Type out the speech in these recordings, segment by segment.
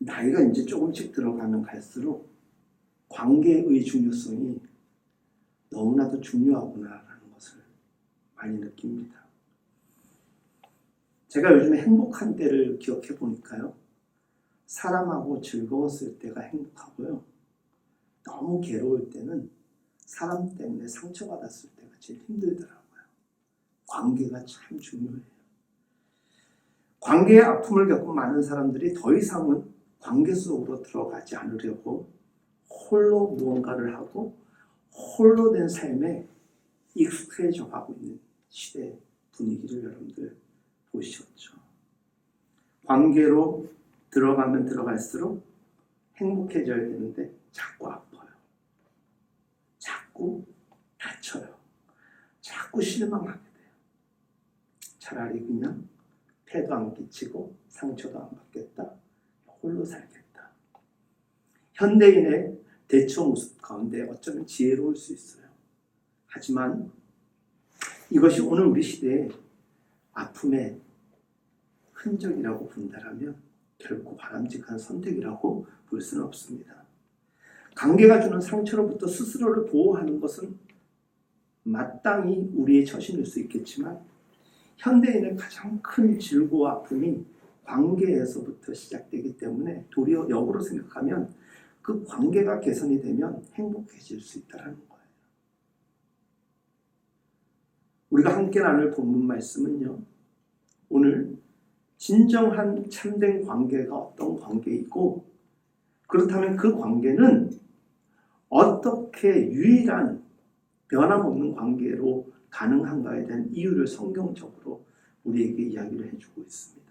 나이가 이제 조금씩 들어가면 갈수록 관계의 중요성이 너무나도 중요하구나라는 것을 많이 느낍니다. 제가 요즘에 행복한 때를 기억해 보니까요. 사람하고 즐거웠을 때가 행복하고요. 너무 괴로울 때는 사람 때문에 상처받았을 때가 제일 힘들더라고요. 관계가 참 중요해요. 관계의 아픔을 겪은 많은 사람들이 더 이상은 관계 속으로 들어가지 않으려고 홀로 무언가를 하고 홀로 된 삶에 익숙해져 가고 있는 시대 분위기를 여러분들 보셨죠. 관계로 들어가면 들어갈수록 행복해져야 되는데 자꾸 아파요. 자꾸 다쳐요. 자꾸 실망하게 돼요. 차라리 그냥 패도 안 끼치고 상처도 안 받겠다. 홀로 살겠다. 현대인의 대처 모습 가운데 어쩌면 지혜로울 수 있어요. 하지만 이것이 오늘 우리 시대의 아픔의 흔적이라고 본다라면 결코 바람직한 선택이라고 볼 수는 없습니다. 관계가 주는 상처로부터 스스로를 보호하는 것은 마땅히 우리의 처신일 수 있겠지만 현대인의 가장 큰 질고와 아픔이 관계에서부터 시작되기 때문에 도리어 역으로 생각하면 그 관계가 개선이 되면 행복해질 수 있다는 거예요. 우리가 함께 나눌 본문 말씀은요. 오늘 진정한 참된 관계가 어떤 관계이고 그렇다면 그 관계는 어떻게 유일한 변함없는 관계로 가능한가에 대한 이유를 성경적으로 우리에게 이야기를 해주고 있습니다.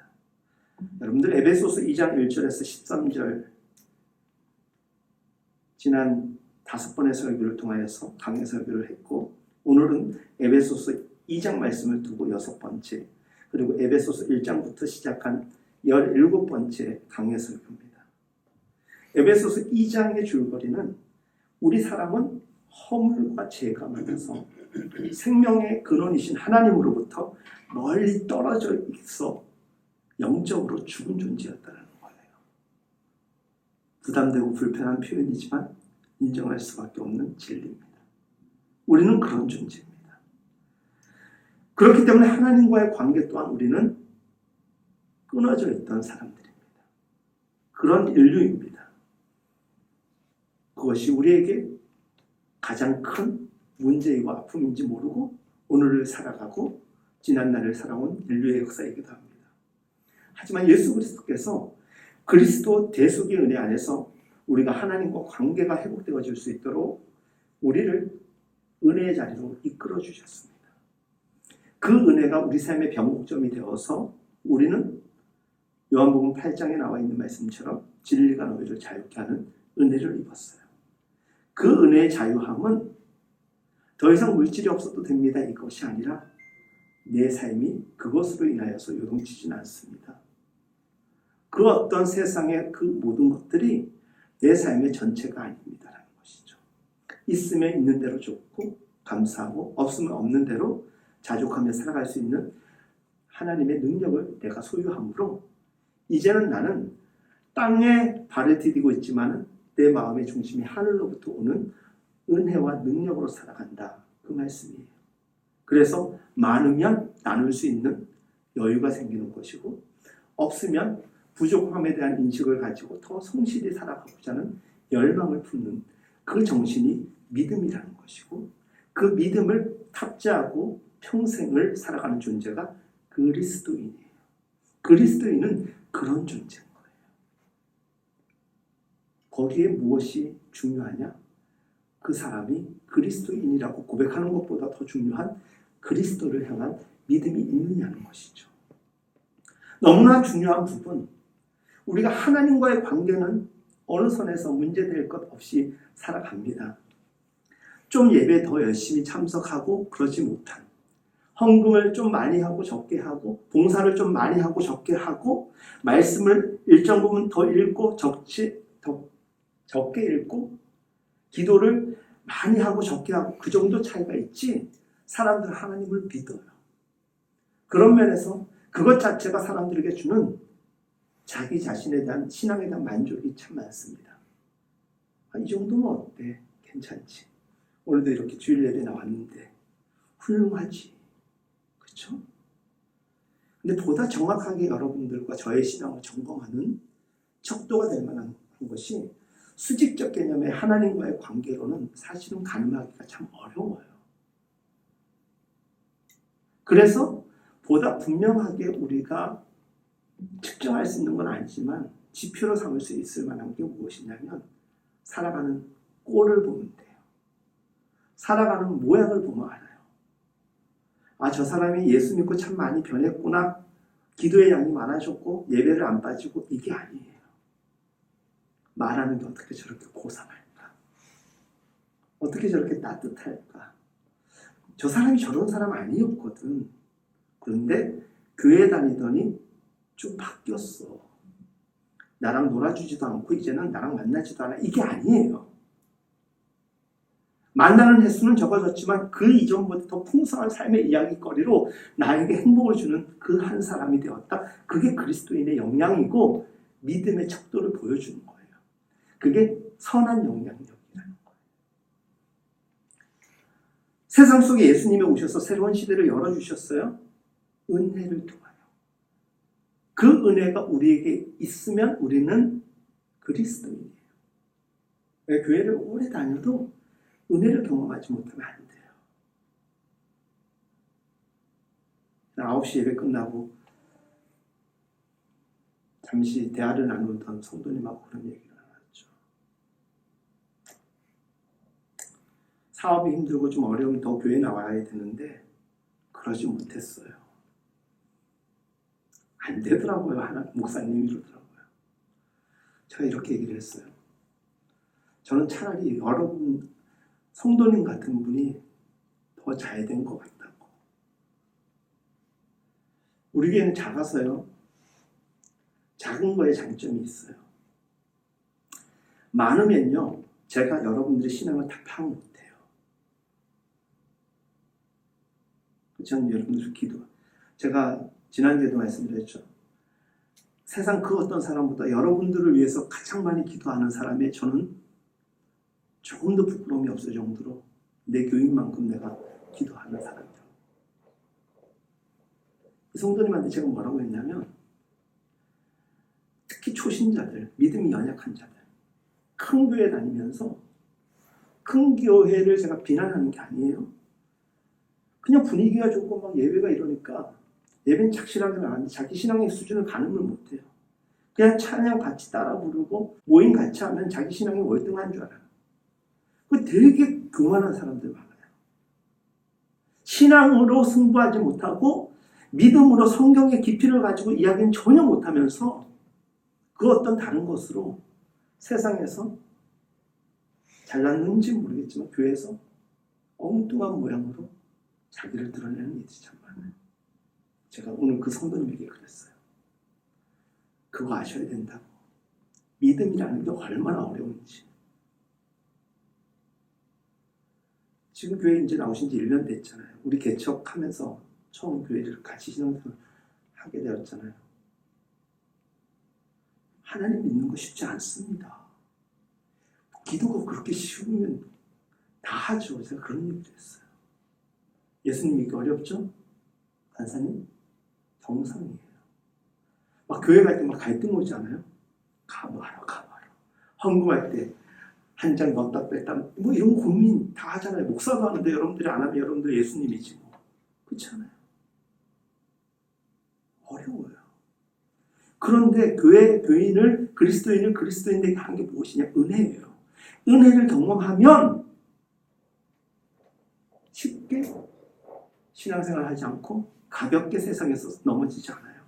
여러분들 에베소서 2장 1절에서 13절 지난 5번의 설교를 통하여서 강의 설교를 했고 오늘은 에베소서 2장 말씀을 두고 6번째 그리고 에베소서 1장부터 시작한 17번째 강의 설교입니다. 에베소서 2장의 줄거리는 우리 사람은 허물과 죄가 많아서 생명의 근원이신 하나님으로부터 멀리 떨어져 있어 영적으로 죽은 존재였다는 거예요. 부담되고 불편한 표현이지만 인정할 수밖에 없는 진리입니다. 우리는 그런 존재입니다. 그렇기 때문에 하나님과의 관계 또한 우리는 끊어져 있던 사람들입니다. 그런 인류입니다. 그것이 우리에게 가장 큰 문제이고 아픔인지 모르고 오늘을 살아가고 지난날을 살아온 인류의 역사이기도 합니다. 하지만 예수 그리스도께서 그리스도 대속의 은혜 안에서 우리가 하나님과 관계가 회복되어질 수 있도록 우리를 은혜의 자리로 이끌어 주셨습니다. 그 은혜가 우리 삶의 변곡점이 되어서 우리는 요한복음 8장에 나와 있는 말씀처럼 진리가 너희를 자유케 하는 은혜를 입었어요. 그 은혜의 자유함은 더 이상 물질이 없어도 됩니다. 이것이 아니라 내 삶이 그것으로 인하여서 요동치지는 않습니다. 그 어떤 세상의 그 모든 것들이 내 삶의 전체가 아닙니다라는 것이죠. 있으면 있는 대로 좋고 감사하고 없으면 없는 대로 자족하며 살아갈 수 있는 하나님의 능력을 내가 소유함으로 이제는 나는 땅에 발을 디디고 있지만 내 마음의 중심이 하늘로부터 오는 은혜와 능력으로 살아간다. 그 말씀이에요. 그래서 많으면 나눌 수 있는 여유가 생기는 것이고 없으면 부족함에 대한 인식을 가지고 더 성실히 살아가고자 하는 열망을 품는 그 정신이 믿음이라는 것이고 그 믿음을 탑재하고 평생을 살아가는 존재가 그리스도인이에요. 그리스도인은 그런 존재인 거예요. 거기에 무엇이 중요하냐? 그 사람이 그리스도인이라고 고백하는 것보다 더 중요한 그리스도를 향한 믿음이 있느냐는 것이죠. 너무나 중요한 부분, 우리가 하나님과의 관계는 어느 선에서 문제될 것 없이 살아갑니다. 좀 예배 더 열심히 참석하고 그러지 못한, 헌금을 좀 많이 하고 적게 하고 봉사를 좀 많이 하고 적게 하고 말씀을 일정 부분 더 읽고 적게 읽고 기도를 많이 하고 적게 하고 그 정도 차이가 있지 사람들은 하나님을 믿어요. 그런 면에서 그것 자체가 사람들에게 주는 자기 자신에 대한 신앙에 대한 만족이 참 많습니다. 이 정도면 어때? 괜찮지. 오늘도 이렇게 주일 예배 나왔는데 훌륭하지. 그렇죠? 근데 보다 정확하게 여러분들과 저의 신앙을 점검하는 척도가 될 만한 것이 수직적 개념의 하나님과의 관계로는 사실은 가늠하기가 참 어려워요. 그래서 보다 분명하게 우리가 측정할 수 있는 건 아니지만 지표로 삼을 수 있을 만한 게 무엇이냐면 살아가는 꼴을 보면 돼요. 살아가는 모양을 보면 알아요. 저 사람이 예수 믿고 참 많이 변했구나. 기도의 양이 많아졌고 예배를 안 빠지고 이게 아니에요. 말하는 게 어떻게 저렇게 고상할까? 어떻게 저렇게 따뜻할까? 저 사람이 저런 사람 아니었거든. 그런데 교회 다니더니 좀 바뀌었어. 나랑 놀아주지도 않고 이제는 나랑 만나지도 않아. 이게 아니에요. 만나는 횟수는 적어졌지만 그 이전보다 더 풍성한 삶의 이야기거리로 나에게 행복을 주는 그 한 사람이 되었다. 그게 그리스도인의 역량이고 믿음의 척도를 보여주는 거예요. 그게 선한 영향력이라는 거예요. 세상 속에 예수님이 오셔서 새로운 시대를 열어주셨어요. 은혜를 통하여. 그 은혜가 우리에게 있으면 우리는 그리스도인이에요. 왜 교회를 오래 다녀도 은혜를 경험하지 못하면 안 돼요. 9시 예배 끝나고 잠시 대화를 나누던 성도님하고 그런 얘기를 나눴죠. 사업이 힘들고 좀 어려우면 더 교회 나와야 되는데 그러지 못했어요. 안 되더라고요. 하나 목사님이 그러더라고요. 제가 이렇게 얘기를 했어요. 저는 차라리 여러분 성도님 같은 분이 더 잘 된 것 같다고. 우리 교회는 작아서요. 작은 거에 장점이 있어요. 많으면요. 제가 여러분들의 신앙을 다 파악 못해요. 저는 여러분들 기도. 제가 지난주에도 말씀드렸죠. 세상 그 어떤 사람보다 여러분들을 위해서 가장 많이 기도하는 사람에 저는 조금 더 부끄러움이 없을 정도로 내 교인만큼 내가 기도하는 사람이에요. 성도님한테 제가 뭐라고 했냐면 특히 초신자들, 믿음이 연약한 자들, 큰 교회 다니면서 큰 교회를 제가 비난하는 게 아니에요. 그냥 분위기가 좋고 막 예배가 이러니까 예배는 착실하게 나가는데 자기 신앙의 수준을 가늠을 못해요. 그냥 찬양 같이 따라 부르고 모임 같이 하면 자기 신앙이 월등한 줄 알아요. 그 되게 교만한 사람들 많아요. 신앙으로 승부하지 못하고 믿음으로 성경의 깊이를 가지고 이야기는 전혀 못하면서 그 어떤 다른 것으로 세상에서 잘났는지 모르겠지만 교회에서 엉뚱한 모양으로 자기를 드러내는 일이 참 많아요. 제가 오늘 그 성도님에게 그랬어요. 그거 아셔야 된다고. 믿음이라는 게 얼마나 어려운지. 지금 교회 이제 나오신 지 1년 됐잖아요. 우리 개척하면서 처음 교회를 같이 신앙생활하게 되었잖아요. 하나님 믿는 거 쉽지 않습니다. 기도가 그렇게 쉬우면 다 하죠. 제가 그런 얘기를 했어요. 예수님 믿기 어렵죠? 간사님? 정상이에요. 막 교회 갈 때 막 갈등 오지 않아요? 가봐라. 헌금할 때 한 장 넣었다 뺐다 뭐 이런 고민 다 하잖아요. 목사도 하는데 여러분들이 안 하면 여러분들 예수님이지 뭐. 그렇지 않아요? 어려워요. 그런데 교인을 그리스도인을 그리스도인에게 한 게 무엇이냐? 은혜예요. 은혜를 경험하면 쉽게 신앙생활 하지 않고 가볍게 세상에서 넘어지지 않아요.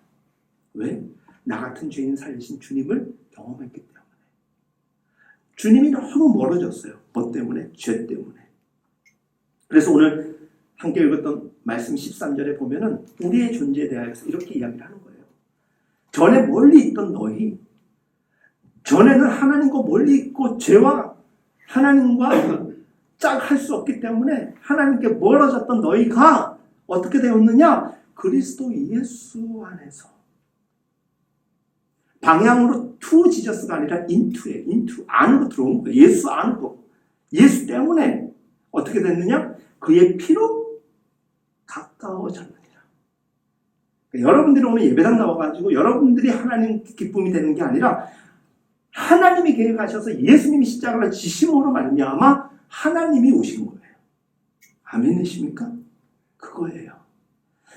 왜? 나 같은 죄인 살리신 주님을 경험했기 때문에. 주님이 너무 멀어졌어요. 뭐 때문에? 죄 때문에. 그래서 오늘 함께 읽었던 말씀 13절에 보면은 우리의 존재에 대하여서 이렇게 이야기를 하는 거예요. 전에 멀리 있던 너희, 전에는 하나님과 멀리 있고 죄와 하나님과 짝할 수 없기 때문에 하나님께 멀어졌던 너희가 어떻게 되었느냐? 그리스도 예수 안에서 방향으로 투 지저스가 아니라 인투에 인투 안으로 들어온 거예요. 예수 안으로. 예수 때문에 어떻게 됐느냐? 그의 피로 가까워졌느니라. 그러니까 여러분들이 오늘 예배당 나와가지고 여러분들이 하나님 기쁨이 되는 게 아니라 하나님이 계획하셔서 예수님이 십자가를 지심으로 말미암아 하나님이 오신 거예요. 아멘이십니까? 그거예요.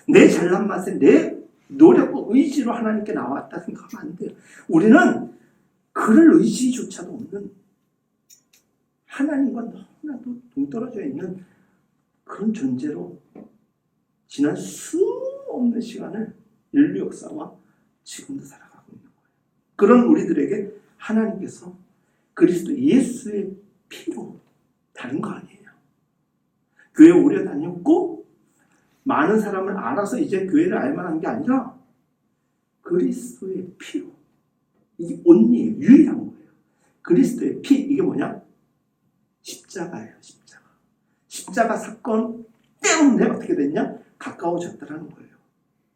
내 잘난 맛에 내 노력과 의지로 하나님께 나왔다 생각하면 안 돼요. 우리는 그럴 의지조차도 없는 하나님과 너무나도 동떨어져 있는 그런 존재로 지난 수 없는 시간을 인류 역사와 지금도 살아가고 있는 거예요. 그런 우리들에게 하나님께서 그리스도 예수의 피로 다른 거 아니에요. 교회 오래 다녔고 많은 사람을 알아서 이제 교회를 알만한 게 아니라 그리스도의 피로, 이게 온리예요. 유일한 거예요. 그리스도의 피, 이게 뭐냐? 십자가예요. 십자가. 십자가 사건 때문에 어떻게 됐냐? 가까워졌다라는 거예요.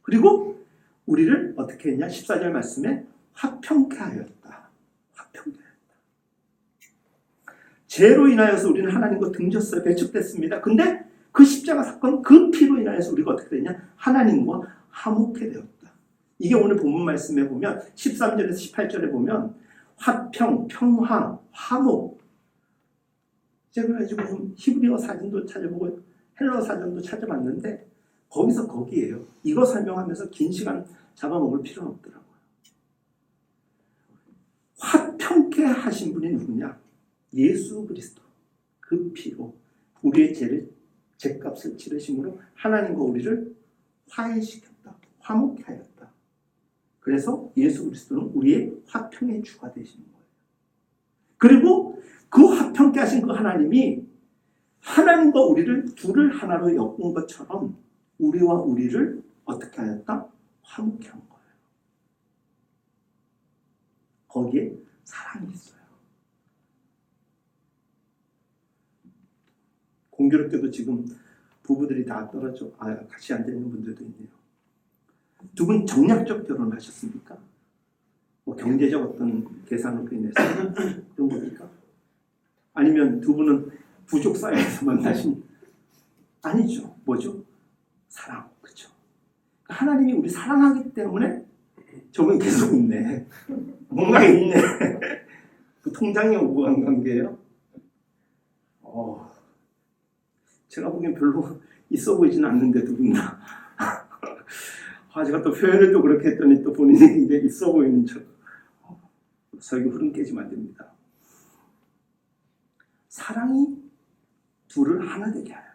그리고 우리를 어떻게 했냐? 14절 말씀에 화평케 하였다. 화평케 하였다. 죄로 인하여서 우리는 하나님과 등졌어요. 배척됐습니다. 근데 그 십자가 사건, 그 피로 인하여서 우리가 어떻게 됐냐? 하나님과 화목해 되었다. 이게 오늘 본문 말씀에 보면 13절에서 18절에 보면 화평, 평화, 화목. 제가 가지고 좀 히브리어 사전도 찾아보고 헬라어 사전도 찾아봤는데 거기서 거기에요. 이거 설명하면서 긴 시간 잡아먹을 필요는 없더라고요. 화평케 하신 분이 누구냐? 예수 그리스도. 그 피로 우리의 죄값을 치르심으로 하나님과 우리를 화해시켰다. 화목케 하였다. 그래서 예수 그리스도는 우리의 화평의 주가 되시는 거예요. 그리고 그 화평케 하신 그 하나님이 하나님과 우리를 둘을 하나로 엮은 것처럼 우리와 우리를 어떻게 하였다? 화목케 한 거예요. 거기에 사랑이 있어요. 공교롭게도 지금 부부들이 다 떨어져 같이 앉아있는 분들도 있네요. 두 분 정략적 결혼을 하셨습니까? 뭐 경제적 어떤 계산으로 인해서 그런 겁니까? 아니면 두 분은 부족 사회에서 만나신? 아니죠. 뭐죠? 사랑. 그렇죠. 하나님이 우리 사랑하기 때문에 저분 계속 있네. 뭔가 있네. 그 통장에 오고 간 관계예요. 제가 보기엔 별로 있어 보이지는 않는데 두 분 다. 제가 또 표현을 또 그렇게 했더니 또 본인이 이제 있어 보이는 척. 설교 흐름 깨지면 안 됩니다. 사랑이 둘을 하나 되게 하여.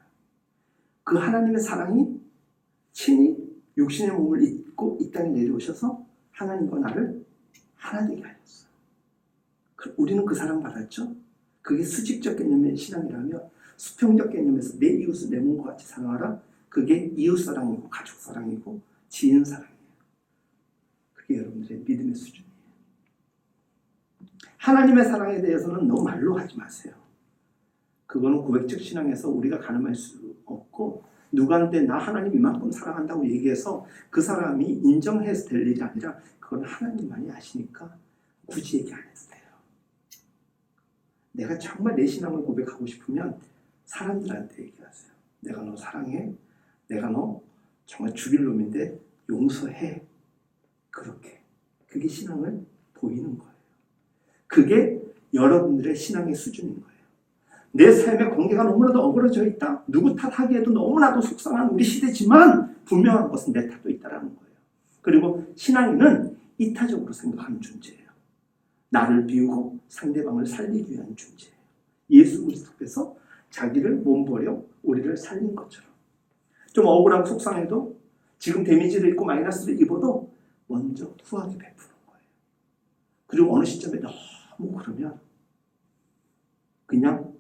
그 하나님의 사랑이 친히 육신의 몸을 입고 이 땅에 내려오셔서 하나님과 나를 하나 되게 하였어요. 우리는 그 사랑 받았죠? 그게 수직적 개념의 신앙이라면 수평적 개념에서 내 이웃을 내 몸과 같이 사랑하라. 그게 이웃 사랑이고 가족 사랑이고 지인 사랑이에요. 그게 여러분들의 믿음의 수준이에요. 하나님의 사랑에 대해서는 너무 말로 하지 마세요. 그거는 고백적 신앙에서 우리가 가늠할 수 없고 누구한테 나 하나님 이만큼 사랑한다고 얘기해서 그 사람이 인정해서 될 일이 아니라 그건 하나님만이 아시니까 굳이 얘기 안 해도 돼요. 내가 정말 내 신앙을 고백하고 싶으면 사람들한테 얘기하세요. 내가 너 사랑해. 내가 너 정말 죽일 놈인데 용서해. 그렇게. 그게 신앙을 보이는 거예요. 그게 여러분들의 신앙의 수준인 거예요. 내 삶의 관계가 너무나도 어그러져 있다. 누구 탓하기에도 너무나도 속상한 우리 시대지만 분명한 것은 내 탓도 있다는 거예요. 그리고 신앙인은 이타적으로 생각하는 존재예요. 나를 비우고 상대방을 살리기 위한 존재예요. 예수 그리스도께서 자기를 몸버려 우리를 살린 것처럼. 좀 억울하고 속상해도 지금 데미지를 입고 마이너스를 입어도 먼저 후하게 베푸는 거예요. 그리고 어느 시점에 너무 그러면 그냥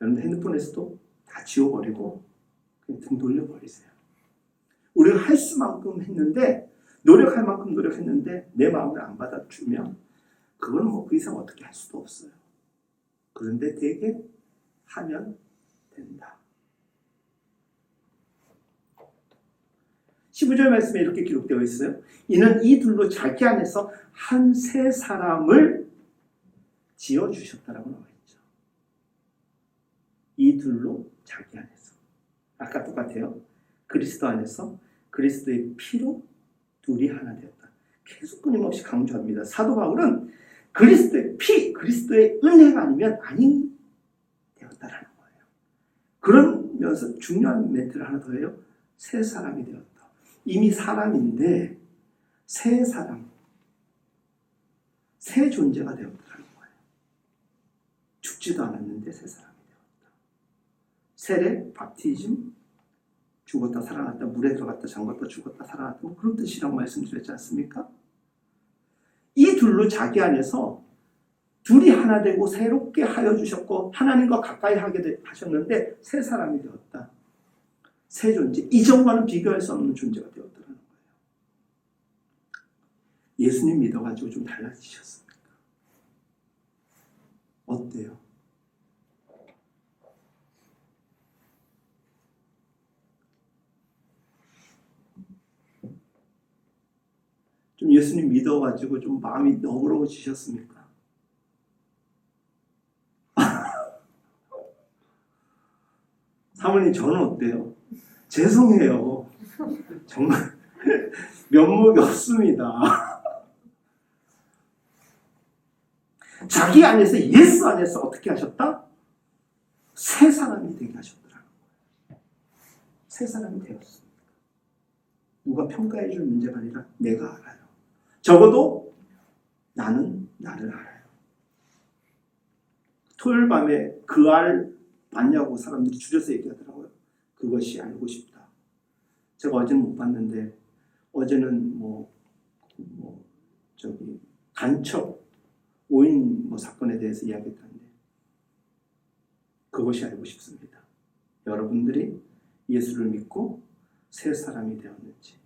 여러분 핸드폰에서도 다 지워버리고 그냥 등 돌려버리세요. 우리가 할 수만큼 했는데 노력할 만큼 노력했는데 내 마음을 안 받아주면 그건 뭐 그 이상 어떻게 할 수도 없어요. 그런데 되게 하면 된다. 15절 말씀에 이렇게 기록되어 있어요. 이는 이 둘로 자기 안에서 한 새 사람을 지어주셨다라고 나와 있죠. 이 둘로 자기 안에서. 아까 똑같아요. 그리스도 안에서 그리스도의 피로 둘이 하나 되었다. 계속 끊임없이 강조합니다. 사도 바울은 그리스도의 피, 그리스도의 은혜가 아니면 아닌 되었다라는 거예요. 그러면서 중요한 멘트를 하나 더 해요. 새 사람이 되었다. 이미 사람인데 새 사람, 새 존재가 되었다는 거예요. 죽지도 않았는데 새 사람이 되었다. 세례, 밥티즘, 죽었다 살아났다, 물에 들어갔다 잠갔다 죽었다 살아났다, 뭐 그런 뜻이라고 말씀드렸지 않습니까? 이 둘로 자기 안에서 둘이 하나 되고 새롭게 하여 주셨고 하나님과 가까이 하게 하셨는데 새 사람이 되었다. 새 존재, 이전과는 비교할 수 없는 존재가 되었다는 거예요. 예수님 믿어가지고 좀 달라지셨습니까? 어때요? 좀 예수님 믿어가지고 좀 마음이 너그러워지셨습니까? 사모님 저는 어때요? 죄송해요. 정말 면목이 없습니다. 자기 안에서 예수 안에서 어떻게 하셨다? 새 사람이 되게 하셨더라고요. 새 사람이 되었습니다. 누가 평가해 줄 문제가 아니라 내가 알아요. 적어도 나는 나를 알아요. 토요일 밤에 그 알 맞냐고 사람들이 줄여서 얘기하더라고요. 그것이 알고 싶다. 제가 어제는 못 봤는데 어제는 간첩 오인 사건에 대해서 이야기했다는데 그것이 알고 싶습니다. 여러분들이 예수를 믿고 새 사람이 되었는지.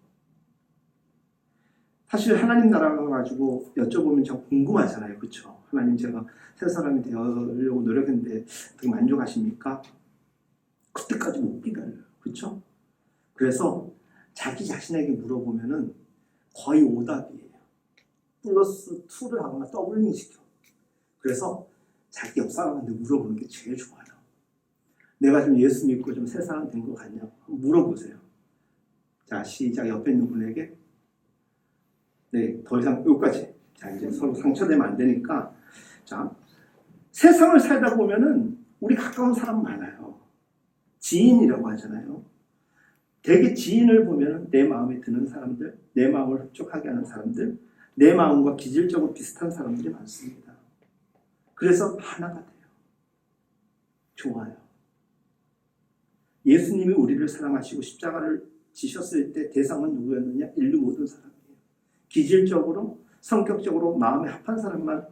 사실 하나님 나라가 가지고 여쭤보면 참 궁금하잖아요. 그렇죠? 하나님 제가 새 사람이 되려고 노력했는데 어떻게 만족하십니까? 그때까지 못 기다려요. 그렇죠? 그래서 자기 자신에게 물어보면은 거의 오답이에요. 플러스 2를 하거나 더블링 시켜. 그래서 자기 옆 사람한테 물어보는 게 제일 좋아요. 내가 좀 예수 믿고 좀 새 사람 된 것 같냐고 물어보세요. 자, 시작. 옆에 있는 분에게. 네, 더 이상 여기까지. 자, 이제 서로 상처되면 안 되니까. 자, 세상을 살다 보면은 우리 가까운 사람 많아요. 지인이라고 하잖아요. 되게 지인을 보면은 내 마음에 드는 사람들, 내 마음을 흡족하게 하는 사람들, 내 마음과 기질적으로 비슷한 사람들이 많습니다. 그래서 하나가 돼요. 좋아요. 예수님이 우리를 사랑하시고 십자가를 지셨을 때 대상은 누구였느냐? 인류 모든 사람이에요. 기질적으로, 성격적으로 마음에 합한 사람만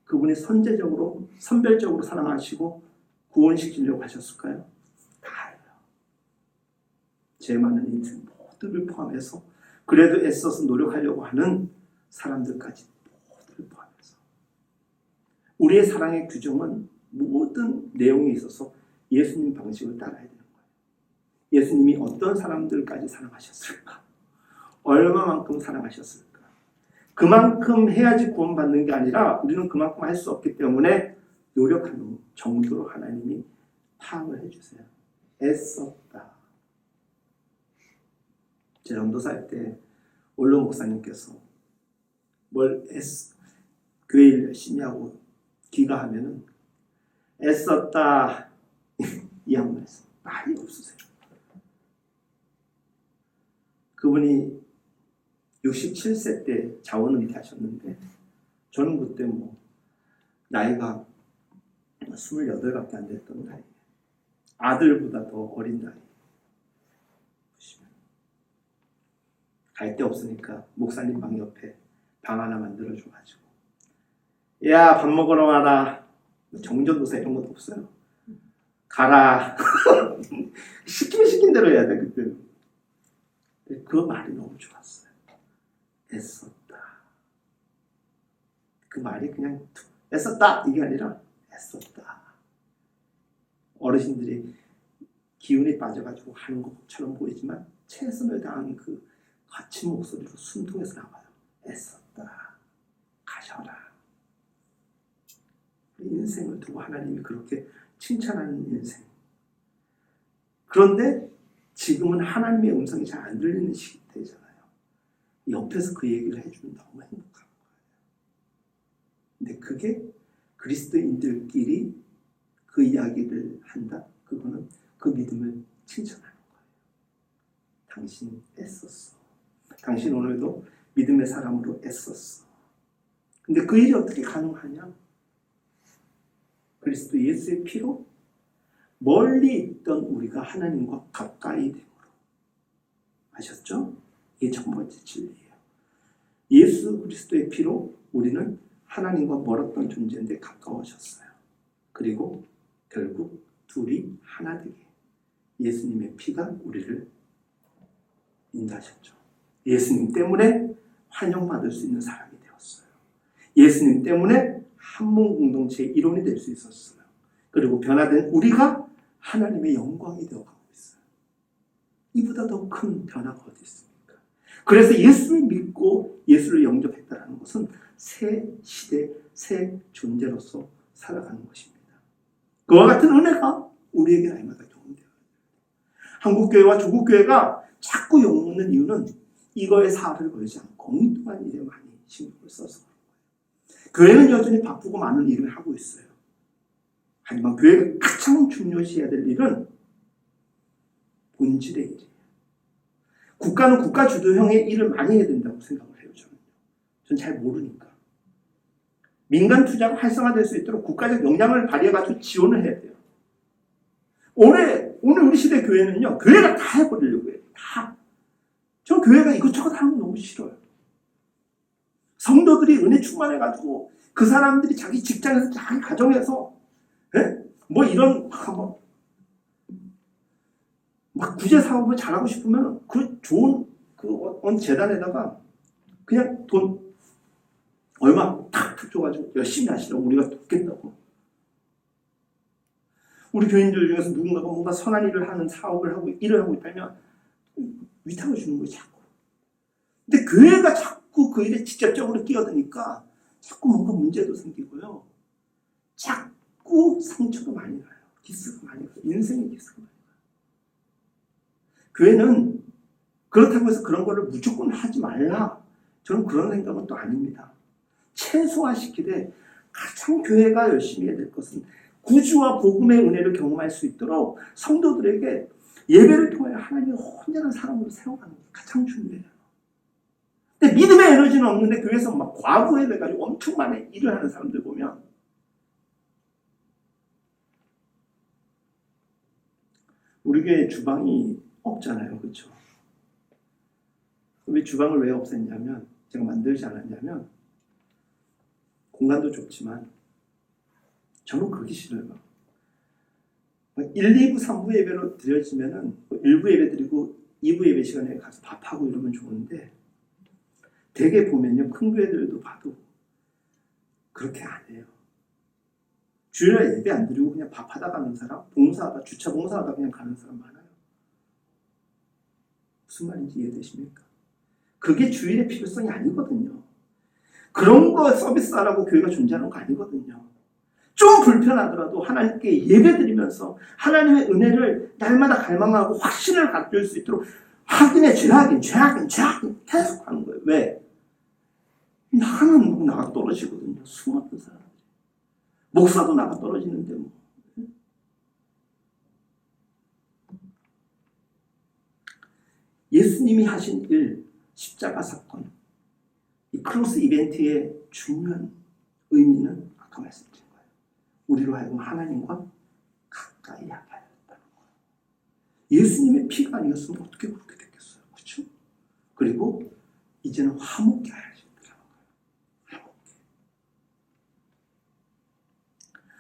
그분이 선제적으로, 선별적으로 사랑하시고 구원시키려고 하셨을까요? 다예요. 죄 많은 인생 모두를 포함해서 그래도 애써서 노력하려고 하는 사람들까지 모두를 포함해서 우리의 사랑의 규정은 모든 내용에 있어서 예수님 방식을 따라야 되는 거예요. 예수님이 어떤 사람들까지 사랑하셨을까? 얼마만큼 사랑하셨을까? 그만큼 해야지 구원받는 게 아니라 우리는 그만큼 할 수 없기 때문에 노력하는 정도로 하나님이 파악을 해주세요. 애썼다. 제 전도사일 때 원로 목사님께서 교회 일 열심히 하고 귀가하면은 애썼다 이 한 말씀 말이 없으세요. 그분이 67세 때 자원은퇴하셨는데 저는 그때 나이가 28밖에 안 됐던 나이, 아들보다 더 어린 나이. 갈 데 없으니까 목사님 방 옆에 방 하나 만들어줘가지고 야, 밥 먹으러 와라. 정전도사 이런 것도 없어요. 가라. 시키면 시킨 대로 해야 돼 그때는. 그 말이 너무 좋았어요. 애썼다. 그 말이 그냥 애썼다 이게 아니라 애썼다. 어르신들이 기운이 빠져가지고 하는 것처럼 보이지만 최선을 다한 그 거친 목소리로 숨통에서 나와요. 애썼다. 가셔라. 인생을 두고 하나님이 그렇게 칭찬하는 인생. 그런데 지금은 하나님의 음성이 잘 안 들리는 시대잖아요. 옆에서 그 얘기를 해주면 너무 행복한 거예요. 근데 그게 그리스도인들끼리 그 이야기를 한다? 그거는 그 믿음을 칭찬하는 거예요. 당신 애썼어. 당신 오늘도 믿음의 사람으로 애썼어. 근데 그 일이 어떻게 가능하냐? 그리스도 예수의 피로 멀리 있던 우리가 하나님과 가까이 됨으로. 아셨죠? 이게 첫 번째 진리예요. 예수 그리스도의 피로 우리는 하나님과 멀었던 존재인데 가까워졌어요. 그리고 결국 둘이 하나 되게 예수님의 피가 우리를 인도하셨죠. 예수님 때문에 환영받을 수 있는 사람이 되었어요. 예수님 때문에 한몸 공동체의 일원이 될 수 있었어요. 그리고 변화된 우리가 하나님의 영광이 되어가고 있어요. 이보다 더 큰 변화가 어디 있습니까? 그래서 예수를 믿고 예수를 영접했다는 것은 새 시대, 새 존재로서 살아가는 것입니다. 그와 같은 은혜가 우리에게 날마다 경험돼요. 한국교회와 조국교회가 자꾸 욕먹는 이유는 이거에 사활을 걸지 않고 엉뚱한 일에 많이 신경을 써서 그런 거예요. 교회는 여전히 바쁘고 많은 일을 하고 있어요. 하지만 교회가 가장 중요시해야 될 일은 본질의 일이에요. 국가는 국가 주도형의 일을 많이 해야 된다고 생각을 해요. 저는 잘 모르니까. 민간 투자가 활성화될 수 있도록 국가적 역량을 발휘해가지고 지원을 해야 돼요. 오늘 우리 시대 교회는요, 교회가 다 해버리려고 해요. 다. 저 교회가 이것저것 하는 거 너무 싫어요. 성도들이 은혜 충만해가지고 그 사람들이 자기 직장에서 자기 가정에서 뭐 이런 막 구제 사업을 잘하고 싶으면 그 좋은 어느 재단에다가 그냥 돈 얼마 탁 줘가지고 열심히 하시라고 우리가 돕겠다고. 우리 교인들 중에서 누군가가 뭔가 선한 일을 하는 사업을 하고 일을 하고 있다면 위탁을 주는 거예요, 자꾸. 근데 교회가 자꾸 그 일에 직접적으로 끼어드니까 자꾸 뭔가 문제도 생기고요. 자꾸 상처가 많이 나요. 기스가 많이 나요. 인생의 기스가 많이 나요. 교회는 그렇다고 해서 그런 거를 무조건 하지 말라. 저는 그런 생각은 또 아닙니다. 최소화시키되 가장 교회가 열심히 해야 될 것은 구주와 복음의 은혜를 경험할 수 있도록 성도들에게 예배를 통해 하나님의 온전한 사람으로 세워가는 게 가장 중요해요. 근데 믿음의 에너지는 없는데 교회에서 막 과부해 돼가지고 엄청 많이 일을 하는 사람들 보면 우리 교회 주방이 없잖아요. 그렇죠? 왜 주방을 왜 없앴냐면 제가 만들지 않았냐면 공간도 좁지만 저는 그게 싫어요. 1, 2부, 3부 예배로 드려지면은 1부 예배 드리고 2부 예배 시간에 가서 밥하고 이러면 좋은데 대개 보면요, 큰 교회들도 봐도 그렇게 안 해요. 주일날 예배 안 드리고 그냥 밥하다 가는 사람, 봉사하다, 주차 봉사하다 그냥 가는 사람 많아요. 무슨 말인지 이해되십니까? 그게 주일의 필요성이 아니거든요. 그런 거 서비스하라고 교회가 존재하는 거 아니거든요. 좀 불편하더라도 하나님께 예배드리면서 하나님의 은혜를 날마다 갈망하고 확신을 갖을 수 있도록 하긴의 죄하긴 계속 하는 거예요. 왜? 나는 나가 떨어지거든요. 수많은 사람들이. 목사도 나가 떨어지는데 뭐. 예수님이 하신 일, 십자가 사건, 이 크로스 이벤트의 중요한 의미는 아까 말씀드린 거예요. 우리로 하여금 하나님과 가까이 하게 하였다는 거예요. 예수님의 피가 아니었으면 어떻게 그렇게 됐겠어요. 그렇죠? 그리고 이제는 화목케 하셨다는 거예요. 화목케.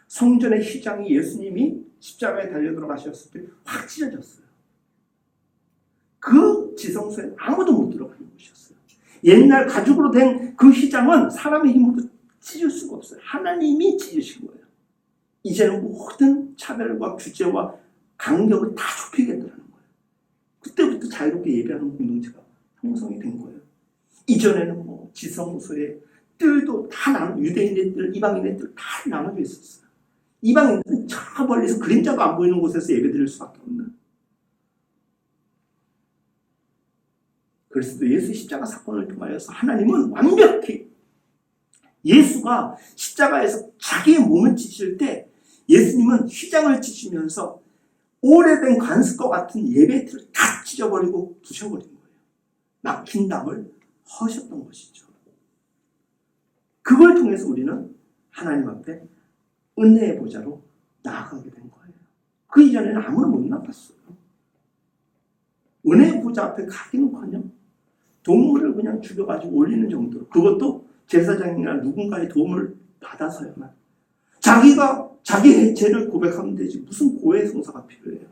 성전의 휘장이 예수님이 십자가에 달려 들어가셨을 때 확 찢어졌어요. 그 지성소에 아무도 못 들어가는 곳이었어요. 옛날 가죽으로 된 그 휘장은 사람의 힘으로 찢을 수가 없어요. 하나님이 찢으신 거예요. 이제는 모든 차별과 규제와 간격을 다 좁히겠다는 거예요. 그때부터 자유롭게 예배하는 공동체가 형성이 된 거예요. 이전에는 뭐 지성소에 뜰도 다 유대인의 뜰, 이방인의 뜰 다 나눠져 있었어요. 이방인들은 저 멀리서 그림자가 안 보이는 곳에서 예배드릴 수밖에 없는. 그래서 예수 십자가 사건을 통하여서 하나님은 완벽히 예수가 십자가에서 자기의 몸을 찢을 때 예수님은 휘장을 찢으면서 오래된 관습과 같은 예배 틀을 다 찢어버리고 부셔버린 거예요. 막힌 담을 허셨던 것이죠. 그걸 통해서 우리는 하나님 앞에 은혜의 보좌로 나아가게 된 거예요. 그 이전에는 아무나 못 나갔어요. 은혜의 보좌 앞에 가기는커녕 동물을 그냥 죽여가지고 올리는 정도로, 그것도 제사장이나 누군가의 도움을 받아서야만. 자기가 자기의 죄를 고백하면 되지 무슨 고해 성사가 필요해요.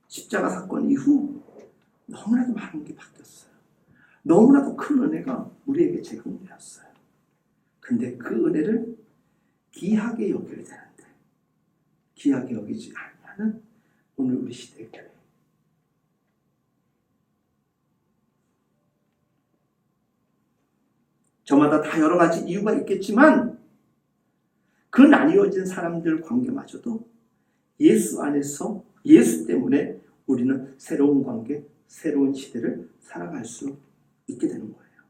십자가 사건 이후 너무나도 많은 게 바뀌었어요. 너무나도 큰 은혜가 우리에게 제공되었어요. 근데 그 은혜를 귀하게 여겨야 되는데 귀하게 여기지 않으면 오늘 우리 시대의 교회, 저마다 다 여러 가지 이유가 있겠지만 그 나뉘어진 사람들 관계마저도 예수 안에서, 예수 때문에 우리는 새로운 관계, 새로운 시대를 살아갈 수 있게 되는 거예요.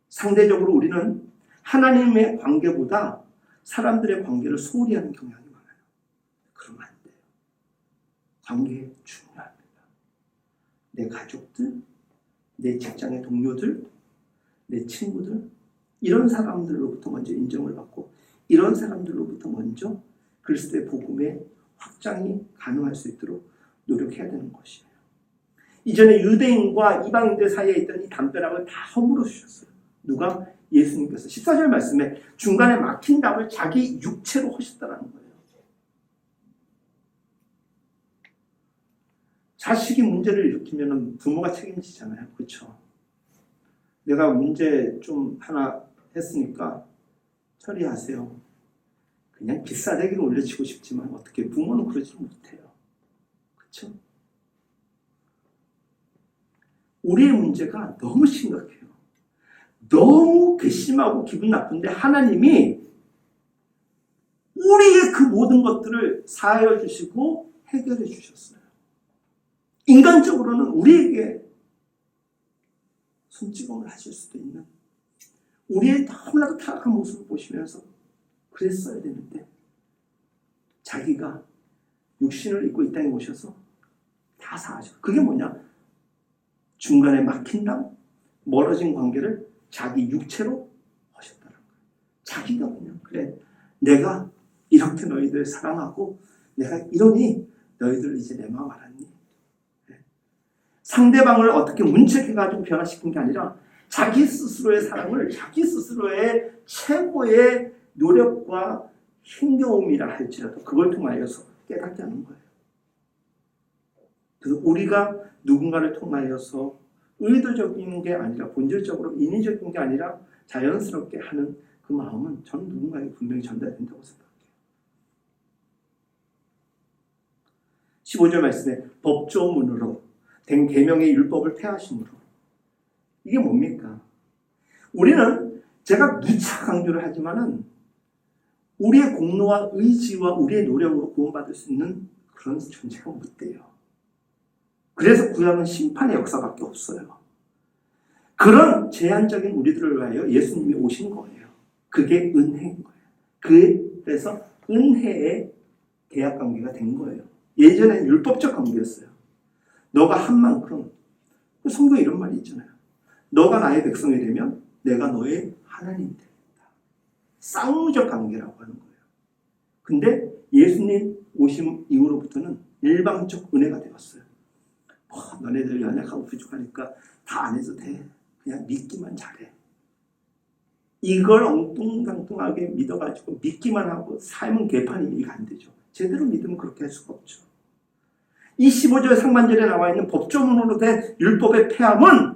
상대적으로 우리는 하나님의 관계보다 사람들의 관계를 소홀히 하는 경향이 많아요. 그러면 안 돼요. 관계 중요합니다. 내 가족들, 내 직장의 동료들, 내 친구들, 이런 사람들로부터 먼저 인정을 받고 이런 사람들로부터 먼저 그리스도의 복음의 확장이 가능할 수 있도록 노력해야 되는 것이에요. 이전에 유대인과 이방인들 사이에 있던 이 담벼락을 다 허물어 주셨어요. 누가? 예수님께서 14절 말씀에 중간에 막힌 담을 자기 육체로 허셨다는 거예요. 자식이 문제를 일으키면 부모가 책임지잖아요. 그렇죠? 내가 문제 좀 하나 했으니까 처리하세요. 그냥 기싸대기를 올려치고 싶지만 어떻게 부모는 그러지 못해요. 그렇죠? 우리의 문제가 너무 심각해요. 너무 괘씸하고 기분 나쁜데 하나님이 우리의 그 모든 것들을 사하여 주시고 해결해 주셨어요. 인간적으로는 우리에게 손찌검을 하실 수도 있는, 우리의 너무나도 타락한 모습을 보시면서 그랬어야 되는데 자기가 육신을 입고 이 땅에 오셔서 다 사하셔. 그게 뭐냐? 중간에 막힌 담, 멀어진 관계를 자기 육체로 하셨다는 거예요. 자기가 그냥 그래, 내가 이렇게 너희들 사랑하고 내가 이러니 너희들 이제 내 마음 알았니? 상대방을 어떻게 문책해가지고 변화시킨 게 아니라 자기 스스로의 사랑을 자기 스스로의 최고의 노력과 힘겨움이라 할지라도 그걸 통하여서 깨닫게 하는 거예요. 그래서 우리가 누군가를 통하여서 의도적인 게 아니라 본질적으로 인위적인 게 아니라 자연스럽게 하는 그 마음은 저는 누군가에게 분명히 전달된다고 생각해요. 15절 말씀에 법조문으로 된 계명의 율법을 폐하심으로. 이게 뭡니까? 우리는 제가 누차 강조를 하지만은 우리의 공로와 의지와 우리의 노력으로 구원받을 수 있는 그런 존재가 못 돼요. 그래서 구약은 심판의 역사밖에 없어요. 그런 제한적인 우리들을 위하여 예수님이 오신 거예요. 그게 은혜인 거예요. 그래서 은혜의 계약 관계가 된 거예요. 예전엔 율법적 관계였어요. 너가 한 만큼, 성경에 이런 말이 있잖아요. 너가 나의 백성이 되면 내가 너의 하나님이 되겠다. 쌍무적 관계라고 하는 거예요. 근데 예수님 오심 이후로부터는 일방적 은혜가 되었어요. 너네들 연약하고 부족하니까 다 안 해도 돼. 그냥 믿기만 잘해. 이걸 엉뚱당뚱하게 믿어가지고 믿기만 하고 삶은 개판이면 이게 안 되죠. 제대로 믿으면 그렇게 할 수가 없죠. 이 15절 상반절에 나와 있는 법조문으로 된 율법의 폐함은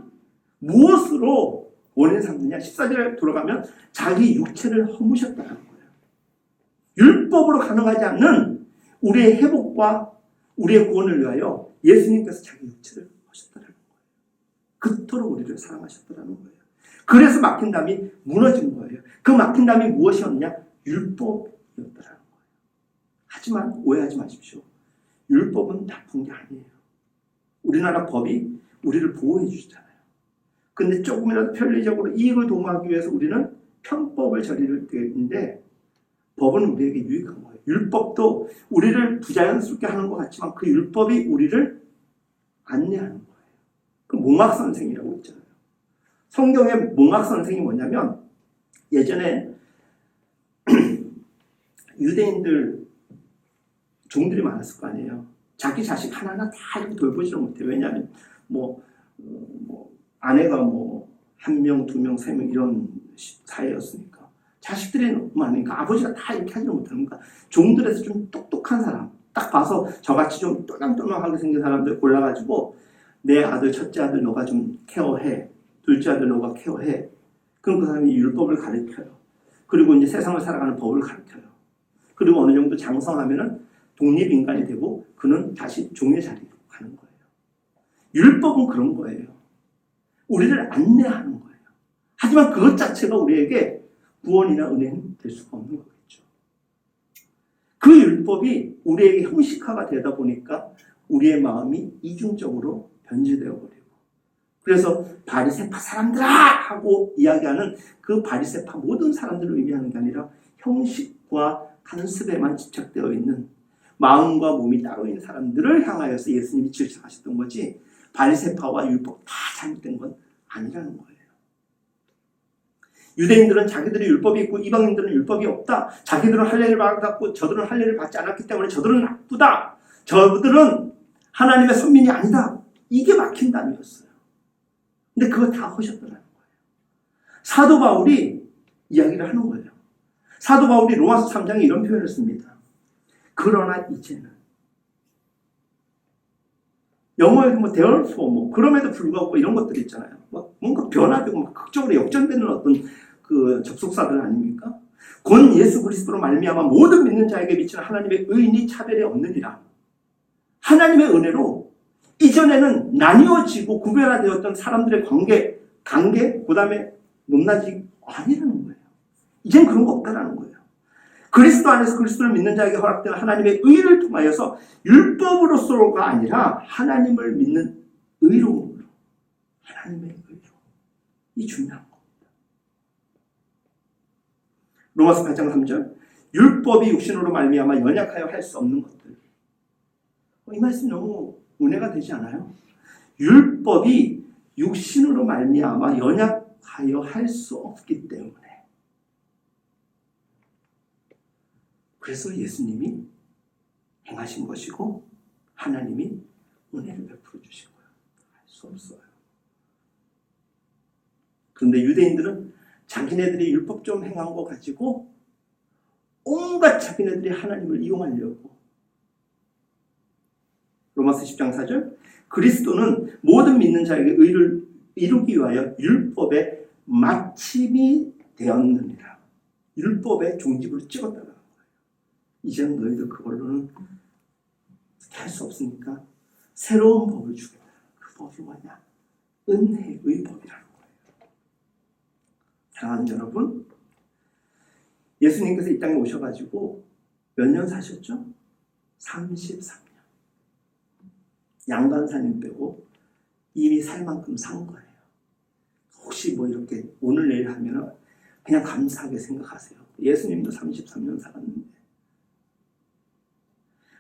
무엇으로 원인 삼느냐? 14절에 돌아가면 자기 육체를 허무셨다는 거예요. 율법으로 가능하지 않는 우리의 회복과 우리의 구원을 위하여 예수님께서 자기 육체를 하셨다는 거예요. 그토록 우리를 사랑하셨다는 거예요. 그래서 막힌 담이 무너진 거예요. 그 막힌 담이 무엇이었냐? 율법이었다는 거예요. 하지만 오해하지 마십시오. 율법은 나쁜 게 아니에요. 우리나라 법이 우리를 보호해 주잖아요. 근데 조금이라도 편리적으로 이익을 도모하기 위해서 우리는 편법을 저지를 때인데 법은 우리에게 유익한 거예요. 율법도 우리를 부자연스럽게 하는 것 같지만 그 율법이 우리를 안내하는 거예요. 그 몽학선생이라고 있잖아요. 성경의 몽학선생이 뭐냐면 예전에 유대인들 종들이 많았을 거 아니에요. 자기 자식 하나하나 다 이렇게 돌보지를 못해요. 왜냐하면 아내가 한 명, 두 명, 세 명 이런 사이였으니까 자식들이 많으니까 아버지가 다 이렇게 하지 못하는 거니까 종들에서 좀 똑똑한 사람 딱 봐서 저같이 좀 똘망똘망하게 생긴 사람들 골라가지고 내 아들 첫째 아들 너가 좀 케어해, 둘째 아들 너가 케어해. 그럼 그 사람이 율법을 가르쳐요. 그리고 이제 세상을 살아가는 법을 가르쳐요. 그리고 어느 정도 장성하면은 독립인간이 되고 그는 다시 종의 자리로 가는 거예요. 율법은 그런 거예요. 우리를 안내하는 거예요. 하지만 그것 자체가 우리에게 구원이나 은혜는 될 수가 없는 거겠죠. 그 율법이 우리에게 형식화가 되다 보니까 우리의 마음이 이중적으로 변질되어 버리고 그래서 바리새파 사람들아 하고 이야기하는 그 바리새파 모든 사람들을 의미하는 게 아니라 형식과 관습에만 집착되어 있는 마음과 몸이 따로 있는 사람들을 향하여서 예수님이 질책하셨던 거지 바리새파와 율법 다 잘못된 건 아니라는 거예요. 유대인들은 자기들이 율법이 있고 이방인들은 율법이 없다. 자기들은 할례를 받았고 저들은 할례를 받지 않았기 때문에 저들은 나쁘다. 저들은 하나님의 선민이 아니다. 이게 막힌 담이었어요. 근데 그거 다 하셨더라는 거예요. 사도 바울이 이야기를 하는 거예요. 사도 바울이 로마서 3장에 이런 표현을 씁니다. 그러나 이제는 영어에서 therefore 그럼에도 불구하고 이런 것들이 있잖아요. 뭔가 변화되고 극적으로 역전되는 어떤 그 접속사들 아닙니까? 곧 예수 그리스도로 말미암아 모든 믿는 자에게 미치는 하나님의 의인이 차별이 없느니라. 하나님의 은혜로 이전에는 나뉘어지고 구별화되었던 사람들의 관계 그 다음에 높낮이 아니라는 거예요. 이젠 그런 거 없다라는 거예요. 그리스도 안에서 그리스도를 믿는 자에게 허락된 하나님의 의를 통하여서 율법으로서가 아니라 하나님을 믿는 의로움으로 하나님의 의로 이 중요한 겁니다. 로마서 8장 3절 율법이 육신으로 말미암아 연약하여 할 수 없는 것들. 이 말씀 너무 은혜가 되지 않아요? 율법이 육신으로 말미암아 연약하여 할 수 없기 때문에 그래서 예수님이 행하신 것이고 하나님이 은혜를 베풀어 주신 거예요. 할 수 없어요. 그런데 유대인들은 자기네들이 율법 좀 행한 거 가지고 온갖 자기네들이 하나님을 이용하려고 로마서 10장 4절 그리스도는 모든 믿는 자에게 의를 이루기 위하여 율법의 마침이 되었느니라. 율법의 종지부를 찍었다는 거예요. 이제는 너희들 그걸로는 할 수 없으니까 새로운 법을 주겠다. 그 법이 뭐냐? 은혜의 법이라는 거예요. 사랑하는 여러분, 예수님께서 이 땅에 오셔가지고 몇 년 사셨죠? 33년. 양간사님 빼고 이미 살 만큼 산 거예요. 혹시 이렇게 오늘 내일 하면 그냥 감사하게 생각하세요. 예수님도 33년 살았는데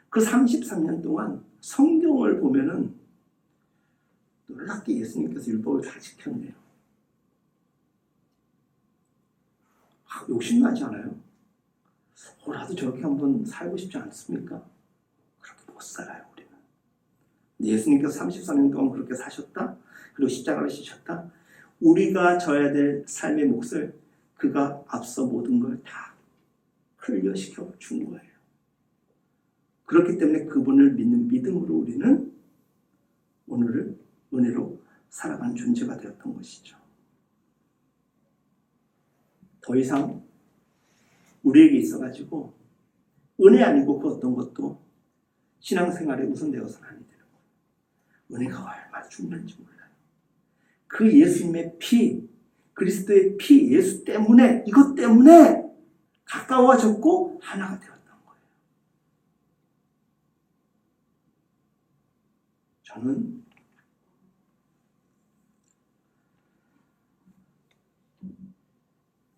그 33년 동안 성경을 보면은 놀랍게 예수님께서 율법을 다 지켰네요. 욕심나지 않아요? 나도 저렇게 한번 살고 싶지 않습니까? 그렇게 못 살아요, 우리는. 예수님께서 33년 동안 그렇게 사셨다? 그리고 십자가를 지셨다? 우리가 져야 될 삶의 몫을 그가 앞서 모든 걸 다 클리어시켜 준 거예요. 그렇기 때문에 그분을 믿는 믿음으로 우리는 오늘을 은혜로 살아가는 존재가 되었던 것이죠. 더 이상 우리에게 있어가지고 은혜 아니고 그 어떤 것도 신앙생활에 우선되어서는 아니 되는 거예요. 은혜가 얼마나 중요한지 몰라요. 그 예수님의 피, 그리스도의 피, 예수 때문에, 이것 때문에 가까워졌고 하나가 되었던 거예요.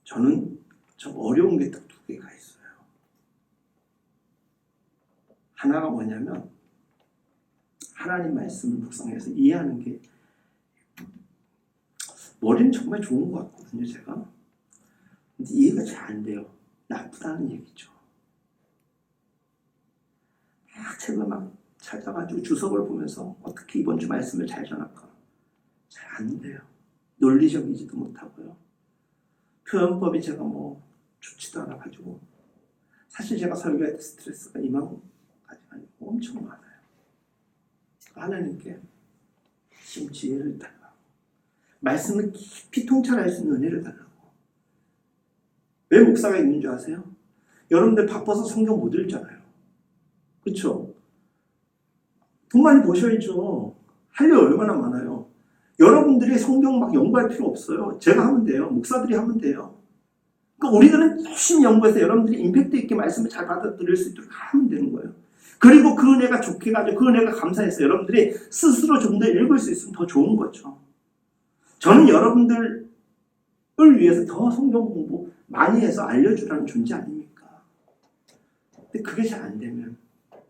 저는 좀 어려운 게 딱 두 개가 있어요. 하나가 뭐냐면 하나님 말씀을 묵상해서 이해하는 게 머리는 정말 좋은 것 같거든요, 제가. 근데 이해가 잘 안 돼요. 나쁘다는 얘기죠. 막 책을 막 찾아가지고 주석을 보면서 어떻게 이번 주 말씀을 잘 전할까? 잘 안 돼요. 논리적이지도 못하고요. 표현법이 제가 뭐 좋지도 않아가지고 사실 제가 설교할 때 스트레스가 이만까지가 아니고 엄청 많아요. 하나님께 심 지혜를 달라고, 말씀을 깊이 통찰할 수 있는 은혜를 달라고. 왜 목사가 있는 줄 아세요? 여러분들 바빠서 성경 못 읽잖아요. 그렇죠? 돈 많이 버셔야죠. 할 일 얼마나 많아요. 여러분들이 성경 막 연구할 필요 없어요. 제가 하면 돼요. 목사들이 하면 돼요. 그러니까 우리들은 열심히 연구해서 여러분들이 임팩트 있게 말씀을 잘 받아들일 수 있도록 하면 되는 거예요. 그리고 그 은혜가 좋게 가지고 그 은혜가 감사해서 여러분들이 스스로 좀 더 읽을 수 있으면 더 좋은 거죠. 저는 여러분들을 위해서 더 성경 공부 많이 해서 알려주라는 존재 아닙니까? 근데 그게 잘 안 되면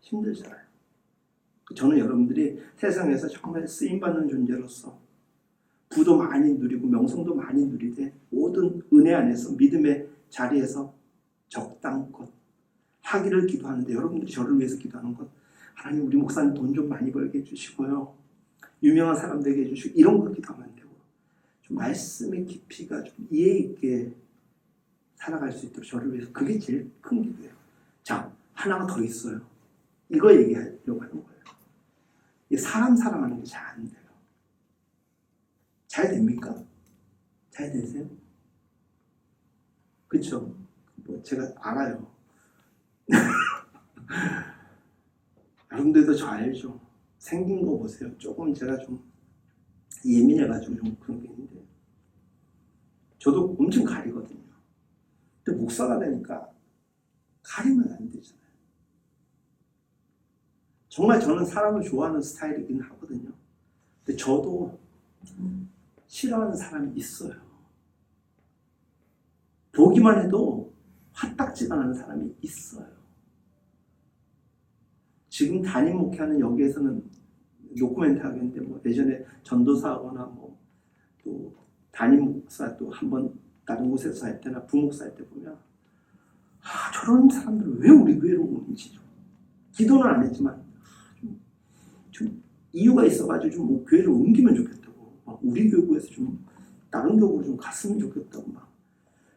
힘들잖아요. 저는 여러분들이 세상에서 정말 쓰임받는 존재로서 부도 많이 누리고 명성도 많이 누리되 모든 은혜 안에서 믿음의 자리에서 적당껏 하기를 기도하는데, 여러분들이 저를 위해서 기도하는 것, 하나님 우리 목사님 돈 좀 많이 벌게 해주시고요, 유명한 사람 되게 해주시고, 이런 거 기도하면 안 되고 좀 말씀의 깊이가 좀 이해 있게 살아갈 수 있도록 저를 위해서, 그게 제일 큰 기도예요. 자, 하나가 더 있어요. 이거 얘기하려고 하는 거예요. 사람 사랑하는 게 잘 안 돼요. 잘 됩니까? 잘 되세요? 그렇죠? 뭐 제가 알아요. 여러분들도 저 알죠? 생긴 거 보세요. 조금 제가 좀 예민해가지고 좀 그런 게 있는데, 저도 엄청 가리거든요. 근데 목사가 되니까 가리면 안 되잖아요. 정말 저는 사람을 좋아하는 스타일이긴 하거든요. 근데 저도 싫어하는 사람이 있어요. 보기만 해도 화딱지가 나는 사람이 있어요. 지금 담임 목회하는 여기에서는 노코멘트 하겠는데, 뭐 예전에 전도사하거나 뭐 또 담임 목사 또 한번 다른 곳에서 할 때나 부목사 할 때 보면, 저런 사람들은 왜 우리 교회로 오는지, 기도는 안 했지만 좀 이유가 있어가지고 좀 교회를 옮기면 좋겠다고, 막 우리 교구에서 좀 다른 교구로 좀 갔으면 좋겠다고, 막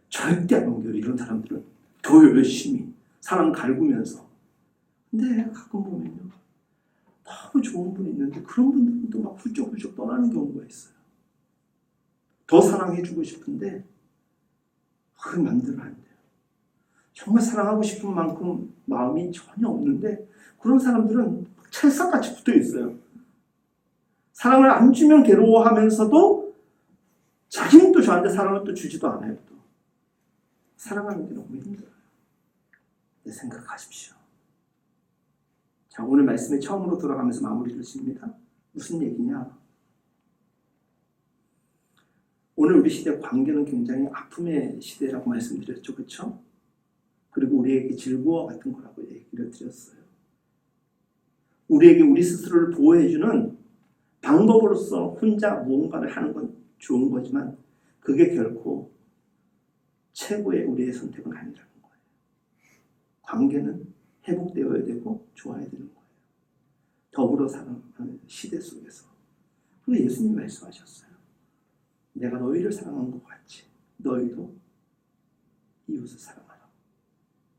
절대 안 옮겨요. 이런 사람들은 더 열심히 사람 갈구면서. 근데 가끔 보면요, 너무 좋은 분이 있는데 그런 분들은 또 막 훌쩍훌쩍 떠나는 경우가 있어요. 더 사랑해주고 싶은데 그 마음대로 안 돼요. 정말 사랑하고 싶은 만큼 마음이 전혀 없는데 그런 사람들은 찰싹같이 붙어 있어요. 사랑을 안 주면 괴로워하면서도 자기는 또 저한테 사랑을 또 주지도 않아요. 또 사랑하는 게 너무 힘들어요. 네, 생각하십시오. 자, 오늘 말씀에 처음으로 돌아가면서 마무리를 짓습니다. 무슨 얘기냐? 오늘 우리 시대 관계는 굉장히 아픔의 시대라고 말씀드렸죠. 그렇죠? 그리고 우리에게 질고와 같은 거라고 얘기를 드렸어요. 우리에게 우리 스스로를 보호해주는 방법으로서 혼자 무언가를 하는 건 좋은 거지만 그게 결코 최고의 우리의 선택은 아니라는 거예요. 관계는 회복되어야 되고 좋아야 되는 거예요. 더불어 사는 시대 속에서. 그리고 예수님이 말씀하셨어요. 내가 너희를 사랑한 것 같이 너희도 이웃을 사랑하라.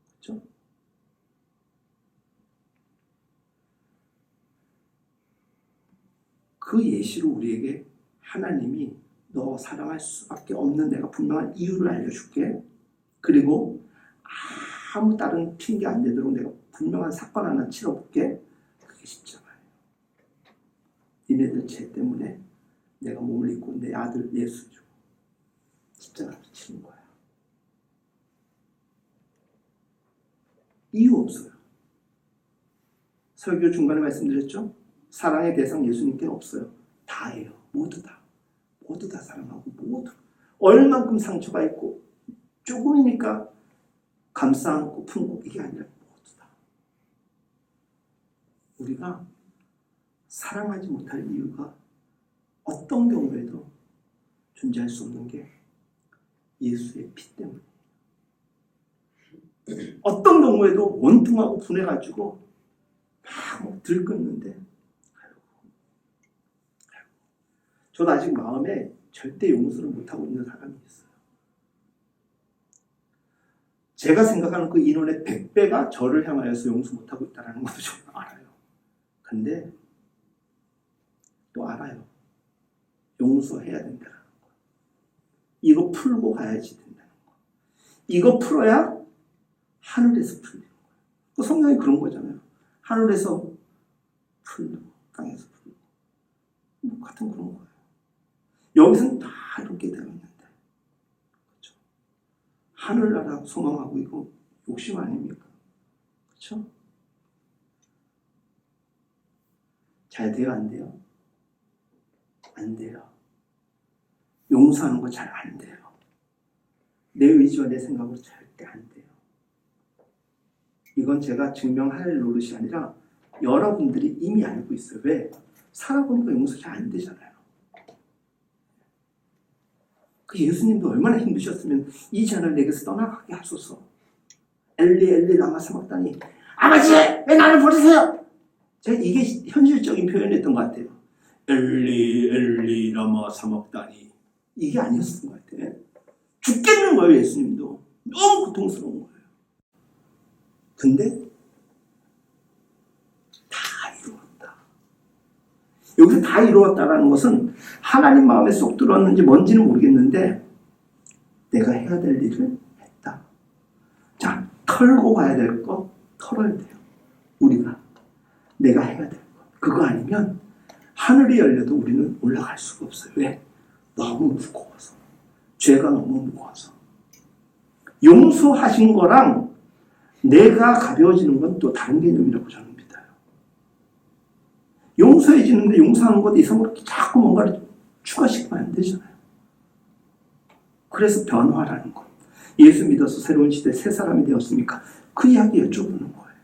그렇죠? 그 예시로 우리에게 하나님이 너 사랑할 수밖에 없는 내가 분명한 이유를 알려줄게. 그리고 아무 다른 핑계 안 되도록 내가 분명한 사건 하나 치러볼게. 십자가예요. 니네들 죄 때문에 내가 몸을 입고 내 아들 예수 주고 십자가 붙이는 거야. 이유 없어요. 설교 중간에 말씀드렸죠? 사랑의 대상 예수님께 없어요. 다예요. 모두 다. 모두 다 사랑하고 모두. 얼만큼 상처가 있고 조금이니까 감싸 안고 품고 이게 아니라 모두 다. 우리가 사랑하지 못할 이유가 어떤 경우에도 존재할 수 없는 게 예수의 피 때문에. 어떤 경우에도 원통하고 분해가지고 막 들끓는데 저도 아직 마음에 절대 용서를 못하고 있는 사람이 있어요. 제가 생각하는 그 인원의 100배가 저를 향하여서 용서 못하고 있다는 것도 저는 알아요. 근데 또 알아요. 용서해야 된다는 거. 이거 풀고 가야지 된다는 거. 이거 풀어야 하늘에서 풀리는 거예요. 그 성경이 그런 거잖아요. 하늘에서 풀리고 땅에서 풀리고 뭐 같은 그런 거예요. 여기서는 다 이렇게 되어 있는데, 그렇죠? 하늘나라 소망하고 이거 욕심 아닙니까? 그렇죠? 잘 돼요, 안 돼요? 안 돼요. 용서하는 거 잘 안 돼요. 내 의지와 내 생각으로 절대 안 돼요. 이건 제가 증명할 노릇이 아니라 여러분들이 이미 알고 있어요. 왜? 살아보니까 용서 잘 안 되잖아요. 그 예수님도 얼마나 힘드셨으면 이 잔을 내게서 떠나가게 하소서. 엘리 엘리 라마 사막다니, 아버지 왜 나를 버리세요? 제가 이게 현실적인 표현이었던 것 같아요. 엘리 엘리 라마 사막다니, 이게 아니었던 것 같아요. 죽겠는 거예요. 예수님도 너무 고통스러운 거예요. 근데 다 이루었다. 여기서 다 이루었다라는 것은 하나님 마음에 쏙 들어왔는지 뭔지는 모르겠는데 내가 해야 될 일을 했다. 자, 털고 가야 될 거 털어야 돼요. 우리가 내가 해야 될 거. 그거 아니면 하늘이 열려도 우리는 올라갈 수가 없어요. 왜? 너무 무거워서. 죄가 너무 무거워서. 용서하신 거랑 내가 가벼워지는 건 또 다른 개념이라고 저는 믿어요. 용서해지는데 용서하는 것 이상으로 자꾸 뭔가를 추가시키면 안 되잖아요. 그래서 변화라는 것. 예수 믿어서 새로운 시대 새 사람이 되었습니까? 그 이야기 여쭤보는 거예요.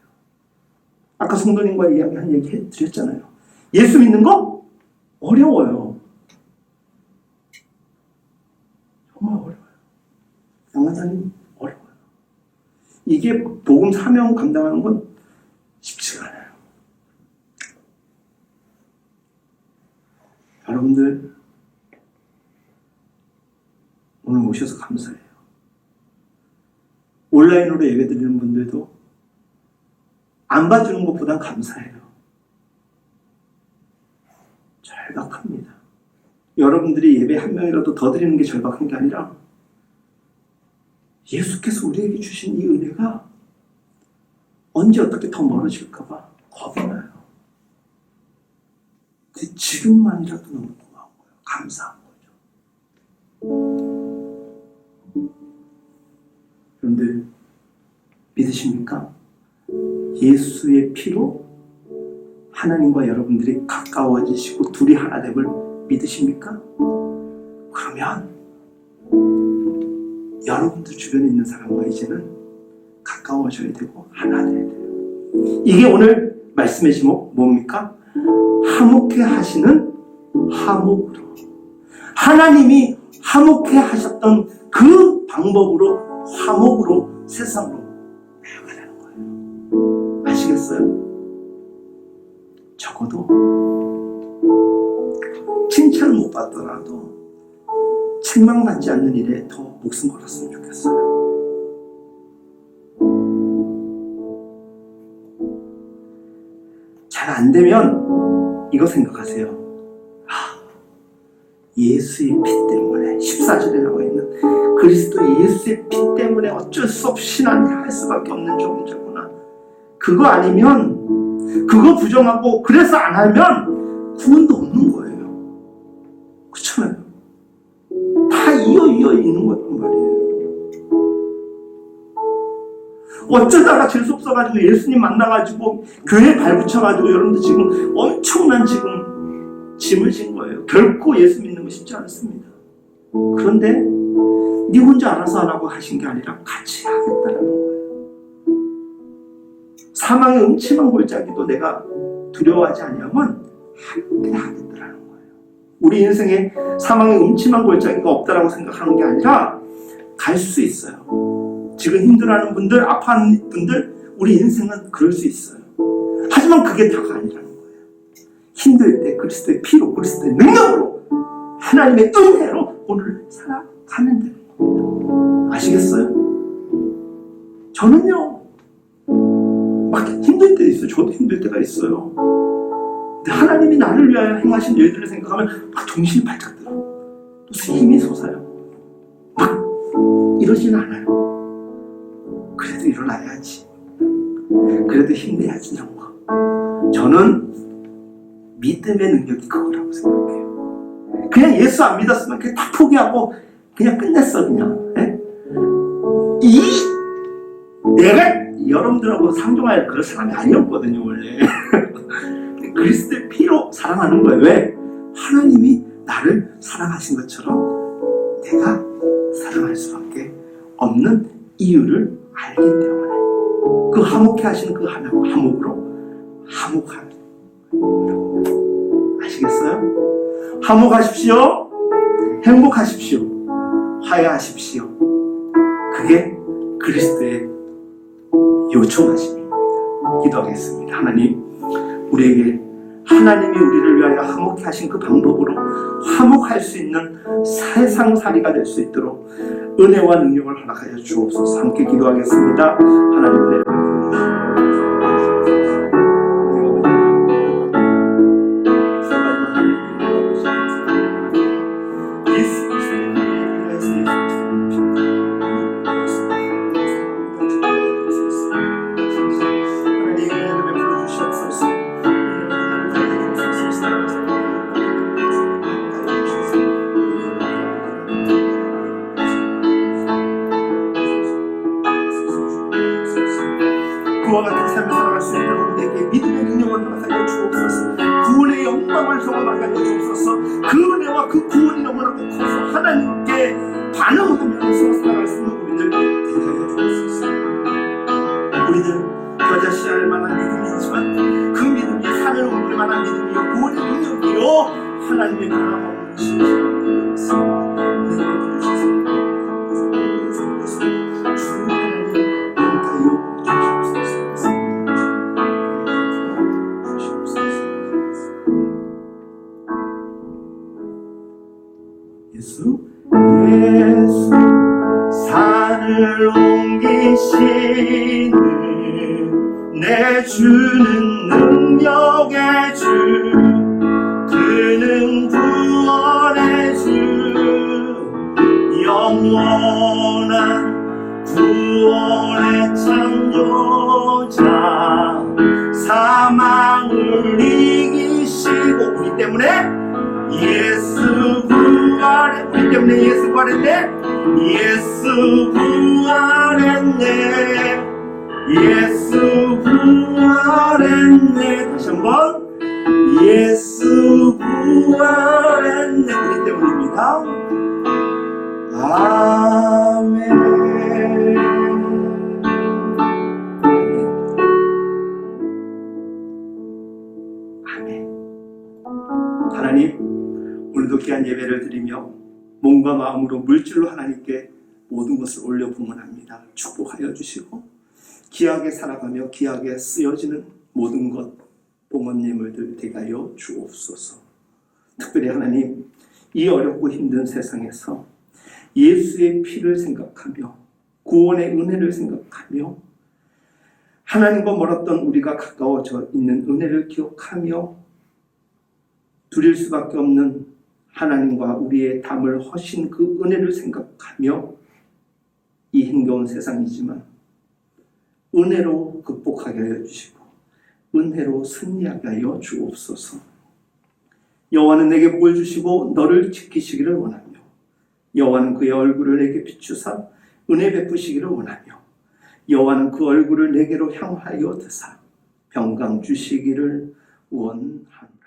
아까 성도님과 이야기한 얘기 해드렸잖아요. 예수 믿는 거 어려워요. 정말 어려워요. 양화자님 어려워요. 이게 복음 사명 감당하는 건 쉽지가 않아요. 여러분들 오늘 오셔서 감사해요. 온라인으로 예배드리는 분들도 안 봐주는 것보단 감사해요. 절박합니다. 여러분들이 예배 한 명이라도 더 드리는 게 절박한 게 아니라 예수께서 우리에게 주신 이 은혜가 언제 어떻게 더 멀어질까 봐 겁이 나요. 근데 지금만이라도 너무 고마운 거예요. 감사한 거죠. 여러분들 믿으십니까? 예수의 피로 하나님과 여러분들이 가까워지시고 둘이 하나 됨을 믿으십니까? 그러면 여러분들 주변에 있는 사람과 이제는 가까워져야 되고 하나 돼야 돼요. 이게 오늘 말씀의 제목 뭡니까? 화목해 하시는 화목으로. 하나님이 화목해 하셨던 그 방법으로 화목으로 세상으로 나아가라는 거예요. 아시겠어요? 적어도 칭찬을 못 받더라도 책망받지 않는 일에 더 목숨 걸었으면 좋겠어요. 잘 안 되면 이거 생각하세요. 예수의 피 때문에 14절에 나와 있는 그리스도 예수의 피 때문에 어쩔 수 없이 난 할 수밖에 없는 존재구나. 그거 아니면 그거 부정하고 그래서 안 하면 구원도 없는 거예요. 그렇잖아요. 다 이어 있는 거란 말이에요. 어쩌다가 재수 없어가지고 예수님 만나가지고 교회에 발붙여가지고 여러분들 지금 엄청난 지금 짐을 진 거예요. 결코 예수 믿는 거 쉽지 않습니다. 그런데 네 혼자 알아서 하라고 하신 게 아니라 같이 하겠다라는 거예요. 사망의 음침한 골짜기도 내가 두려워하지 않으면 함께 하겠다라는 거예요. 우리 인생에 사망의 음침한 골짜기가 없다라고 생각하는 게 아니라 갈 수 있어요. 지금 힘들어하는 분들, 아파하는 분들, 우리 인생은 그럴 수 있어요. 하지만 그게 다가 아니라는 거예요. 힘들 때 그리스도의 피로, 그리스도의 능력으로, 하나님의 은혜로 오늘 살아가면 되는 거예요. 아시겠어요? 저는요, 막 힘들 때 있어요. 저도 힘들 때가 있어요. 근데 하나님이 나를 위하여 행하신 일들을 생각하면 막 정신이 발작 들어. 또 힘이 솟아요. 막 이러지는 않아요. 그래도 일어나야지. 그래도 힘내야지 이런 거. 저는 믿음의 능력이 그거라고 생각해요. 그냥 예수 안 믿었으면 그냥 다 포기하고 그냥 끝냈어 그냥. 네? 내가 여러분들하고 상종할 그런 사람이 아니었거든요 원래. 그리스도의 피로 사랑하는 거예요. 왜? 하나님이 나를 사랑하신 것처럼 내가 사랑할 수밖에 없는 이유를 알기 때문에 그 화목해 하시는 그 화목으로 화목하는 아시겠어요? 화목하십시오. 행복하십시오. 화해하십시오. 그게 그리스도의 요청하심입니다. 기도하겠습니다. 하나님, 우리에게 하나님이 우리를 위하여 화목해 하신 그 방법으로 화목할 수 있는 세상살이가 될 수 있도록 은혜와 능력을 허락하여 주옵소서. 함께 기도하겠습니다. 하나님 은혜 그와 같은 삶을 살아갈 수 있도록 우리에게 믿음의 능력을 허락하여 주옵소서. 구원의 영광을 경험하게 하여 주옵소서. 그 은혜와 그 구원이 너무나도 커서 하나님께 반응하면서 살아갈 수 있는 우리들 되게 하여 주옵소서. 우리들 여자시 할 만한 믿음이 있지만 그 믿음이 산을 옮길 만한 믿음이요 구원의 능력이요 하나님의 변함없는 신실함을 믿습니다. 은혜를 주옵소서. 예수 산을 옮기시는 내 주는 능력의 주 그는 구원의 주 영원한 구원의 창조자 사망을 이기시고 우리 때문에 예수 부활했네. 우리 때문에 예수 부활했네. 예수 부활했네. 예수 부활했네. 다시 한번 예수 부활했네. 우리 때문입니다. 아멘. 아멘. 하나님, 오늘도 귀한 예배를 드리며 몸과 마음으로 물질로 하나님께 모든 것을 올려 봉헌합니다. 축복하여 주시고 귀하게 살아가며 귀하게 쓰여지는 모든 것 봉헌 예물들 되게 하여 주옵소서. 특별히 하나님, 이 어렵고 힘든 세상에서 예수의 피를 생각하며 구원의 은혜를 생각하며 하나님과 멀었던 우리가 가까워져 있는 은혜를 기억하며 두릴 수밖에 없는 하나님과 우리의 담을 허신 그 은혜를 생각하며 이 힘겨운 세상이지만 은혜로 극복하게 하여 주시고 은혜로 승리하게 하여 주옵소서. 여호와는 내게 복을 주시고 너를 지키시기를 원하며 여호와는 그의 얼굴을 내게 비추사 은혜 베푸시기를 원하며 여호와는 그 얼굴을 내게로 향하여 드사 평강 주시기를 원하노라.